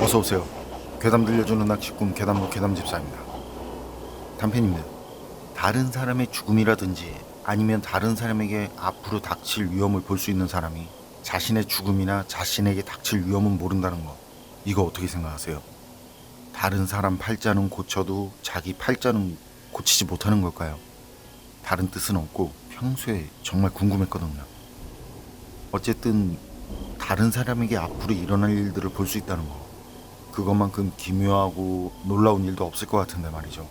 어서오세요. 괴담 들려주는 낚시꾼 괴담로 괴담집사입니다. 단편입니다. 다른 사람의 죽음이라든지 아니면 다른 사람에게 앞으로 닥칠 위험을 볼 수 있는 사람이 자신의 죽음이나 자신에게 닥칠 위험은 모른다는 거, 이거 어떻게 생각하세요? 다른 사람 팔자는 고쳐도 자기 팔자는 고치지 못하는 걸까요? 다른 뜻은 없고 평소에 정말 궁금했거든요. 어쨌든 다른 사람에게 앞으로 일어날 일들을 볼 수 있다는 거, 그것만큼 기묘하고 놀라운 일도 없을 것 같은데 말이죠.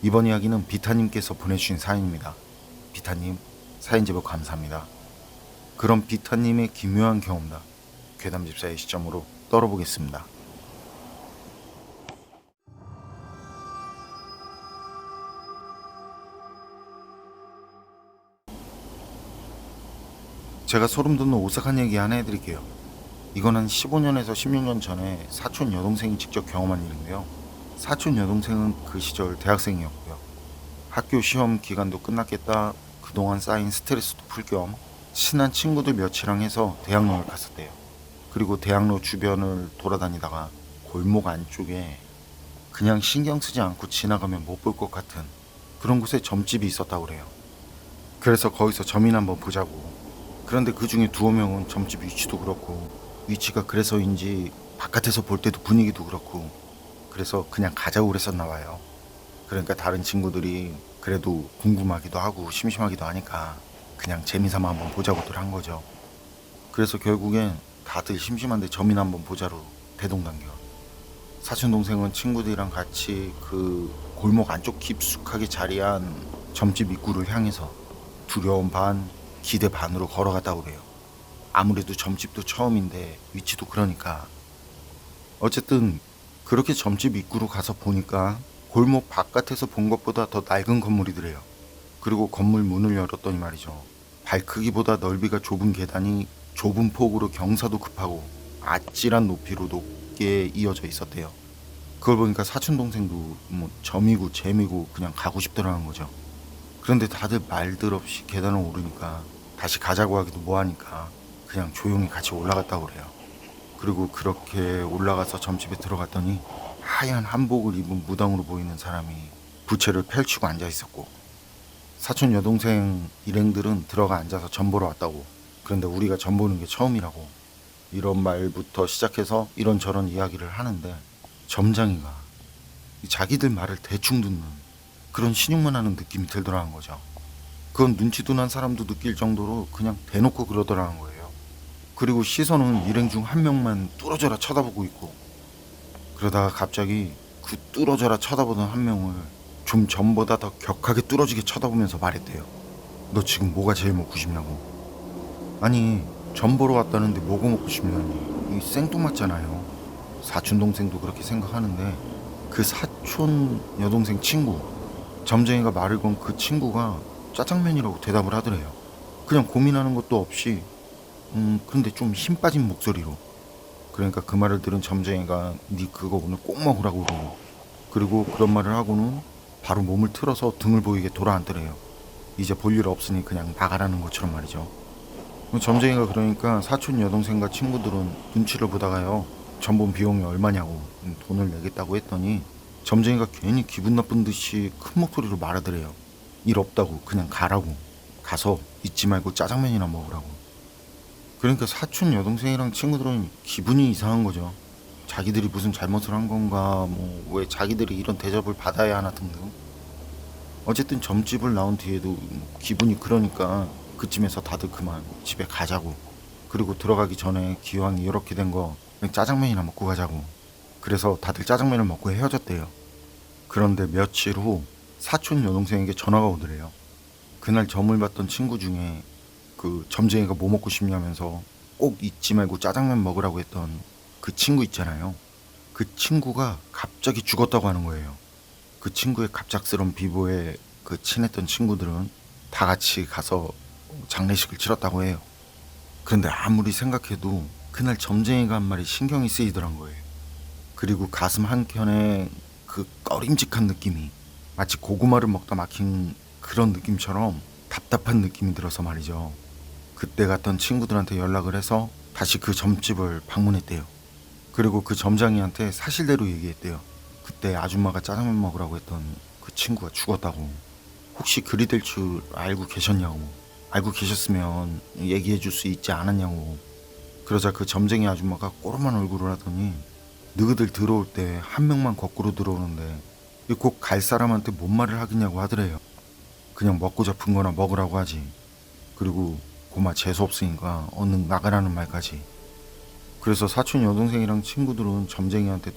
이번 이야기는 비타님께서 보내주신 사연입니다. 비타님, 사연 제보 감사합니다. 그럼 비타님의 기묘한 경험담, 괴담집사의 시점으로 떨어보겠습니다. 제가 소름 돋는 오싹한 얘기 하나 해드릴게요. 이건 한 15년에서 16년 전에 사촌 여동생이 직접 경험한 일인데요. 사촌 여동생은 그 시절 대학생이었고요. 학교 시험 기간도 끝났겠다, 그동안 쌓인 스트레스도 풀 겸 친한 친구들 몇이랑 해서 대학로를 갔었대요. 그리고 대학로 주변을 돌아다니다가 골목 안쪽에 그냥 신경 쓰지 않고 지나가면 못 볼 것 같은 그런 곳에 점집이 있었다고 그래요. 그래서 거기서 점이나 한번 보자고. 그런데 그 중에 두어 명은 점집 위치도 그렇고, 위치가 그래서인지 바깥에서 볼 때도 분위기도 그렇고, 그래서 그냥 가자고 그랬었나 봐요. 그러니까 다른 친구들이 그래도 궁금하기도 하고 심심하기도 하니까 그냥 재미삼아 한번 보자고들 한 거죠. 그래서 결국엔 다들 심심한데 점이나 한번 보자로 대동단결. 사촌동생은 친구들이랑 같이 그 골목 안쪽 깊숙하게 자리한 점집 입구를 향해서 두려움 반 기대 반으로 걸어갔다고 그래요. 아무래도 점집도 처음인데 위치도 그러니까. 어쨌든 그렇게 점집 입구로 가서 보니까 골목 바깥에서 본 것보다 더 낡은 건물이더래요. 그리고 건물 문을 열었더니 말이죠, 발 크기보다 넓이가 좁은 계단이 좁은 폭으로 경사도 급하고 아찔한 높이로 높게 이어져 있었대요. 그걸 보니까 사촌동생도 뭐 점이고 재미고 그냥 가고 싶더라는 거죠. 그런데 다들 말들 없이 계단을 오르니까 다시 가자고 하기도 뭐하니까 그냥 조용히 같이 올라갔다고 그래요. 그리고 그렇게 올라가서 점집에 들어갔더니 하얀 한복을 입은 무당으로 보이는 사람이 부채를 펼치고 앉아 있었고, 사촌 여동생 일행들은 들어가 앉아서 점 보러 왔다고. 그런데 우리가 점 보는 게 처음이라고. 이런 말부터 시작해서 이런저런 이야기를 하는데 점장이가 자기들 말을 대충 듣는 그런 신용만 하는 느낌이 들더라는 거죠. 그건 눈치둔한 사람도 느낄 정도로 그냥 대놓고 그러더라는 거예요. 그리고 시선은 일행 중 한 명만 뚫어져라 쳐다보고 있고, 그러다가 갑자기 그 뚫어져라 쳐다보던 한 명을 좀 전보다 더 격하게 뚫어지게 쳐다보면서 말했대요. 너 지금 뭐가 제일 먹고 싶냐고. 아니, 점 보러 왔다는데 뭐가 먹고 싶냐니, 이 생뚱맞잖아요. 사촌동생도 그렇게 생각하는데 그 사촌 여동생 친구, 점쟁이가 말을 건 그 친구가 짜장면이라고 대답을 하더래요. 그냥 고민하는 것도 없이 근데 좀 힘 빠진 목소리로. 그러니까 그 말을 들은 점쟁이가 니 그거 오늘 꼭 먹으라고 그러고, 그리고 그런 말을 하고는 바로 몸을 틀어서 등을 보이게 돌아앉더래요. 이제 볼 일 없으니 그냥 나가라는 것처럼 말이죠. 점쟁이가 그러니까 사촌 여동생과 친구들은 눈치를 보다가요, 전본 비용이 얼마냐고 돈을 내겠다고 했더니 점쟁이가 괜히 기분 나쁜 듯이 큰 목소리로 말하더래요. 일 없다고 그냥 가라고. 가서 잊지 말고 짜장면이나 먹으라고. 그러니까 사촌 여동생이랑 친구들은 기분이 이상한 거죠. 자기들이 무슨 잘못을 한 건가, 뭐 왜 자기들이 이런 대접을 받아야 하나 등등. 어쨌든 점집을 나온 뒤에도 기분이 그러니까 그쯤에서 다들 그만 집에 가자고. 그리고 들어가기 전에 기왕 이렇게 된 거 그냥 짜장면이나 먹고 가자고. 그래서 다들 짜장면을 먹고 헤어졌대요. 그런데 며칠 후 사촌 여동생에게 전화가 오더래요. 그날 점을 봤던 친구 중에 그 점쟁이가 뭐 먹고 싶냐면서 꼭 잊지 말고 짜장면 먹으라고 했던 그 친구 있잖아요. 그 친구가 갑자기 죽었다고 하는 거예요. 그 친구의 갑작스러운 비보에 그 친했던 친구들은 다 같이 가서 장례식을 치렀다고 해요. 그런데 아무리 생각해도 그날 점쟁이가 한 말이 신경이 쓰이더란 거예요. 그리고 가슴 한켠에 그 꺼림직한 느낌이 마치 고구마를 먹다 막힌 그런 느낌처럼 답답한 느낌이 들어서 말이죠. 그때 갔던 친구들한테 연락을 해서 다시 그 점집을 방문했대요. 그리고 그 점장이한테 사실대로 얘기했대요. 그때 아줌마가 짜장면 먹으라고 했던 그 친구가 죽었다고. 혹시 그리 될 줄 알고 계셨냐고. 알고 계셨으면 얘기해 줄 수 있지 않았냐고. 그러자 그 점쟁이 아줌마가 꼬름한 얼굴을 하더니 너희들 들어올 때 한 명만 거꾸로 들어오는데 꼭 갈 사람한테 뭔 말을 하겠냐고 하더래요. 그냥 먹고 잡은 거나 먹으라고 하지. 그리고 고마 재수 없으니까 얼른 나가라는 말까지. 그래서 사촌 여동생이랑 친구들은 점쟁이한테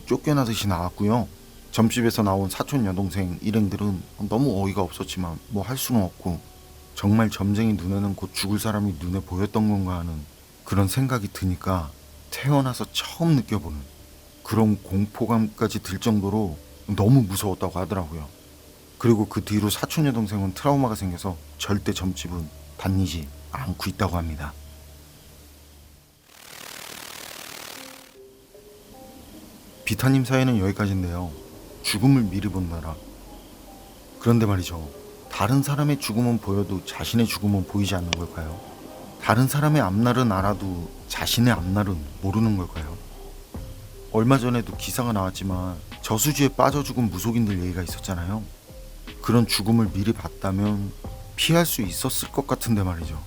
쫓겨나듯이 나왔고요. 점집에서 나온 사촌 여동생 일행들은 너무 어이가 없었지만 뭐 할 수는 없고, 정말 점쟁이 눈에는 곧 죽을 사람이 눈에 보였던 건가 하는 그런 생각이 드니까 태어나서 처음 느껴보는 그런 공포감까지 들 정도로 너무 무서웠다고 하더라고요. 그리고 그 뒤로 사촌 여동생은 트라우마가 생겨서 절대 점집은 다니지 않고 있다고 합니다. 비타님 사연은 여기까지인데요. 죽음을 미리 본다라. 그런데 말이죠. 다른 사람의 죽음은 보여도 자신의 죽음은 보이지 않는 걸까요? 다른 사람의 앞날은 알아도 자신의 앞날은 모르는 걸까요? 얼마 전에도 기사가 나왔지만 저수지에 빠져 죽은 무속인들 얘기가 있었잖아요. 그런 죽음을 미리 봤다면 피할 수 있었을 것 같은데 말이죠.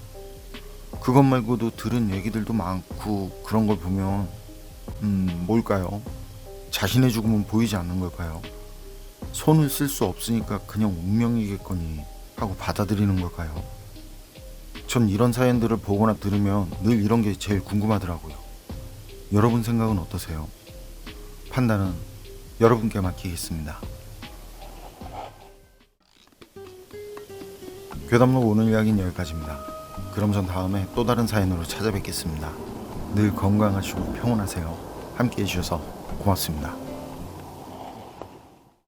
그것 말고도 들은 얘기들도 많고, 그런 걸 보면 뭘까요? 자신의 죽음은 보이지 않는 걸까요? 손을 쓸 수 없으니까 그냥 운명이겠거니 하고 받아들이는 걸까요? 전 이런 사연들을 보거나 들으면 늘 이런 게 제일 궁금하더라고요. 여러분 생각은 어떠세요? 판단은 여러분께 맡기겠습니다. 괴담록 오늘 이야기는 여기까지입니다. 그럼 전 다음에 또 다른 사연으로 찾아뵙겠습니다. 늘 건강하시고 평온하세요. 함께 해주셔서 고맙습니다.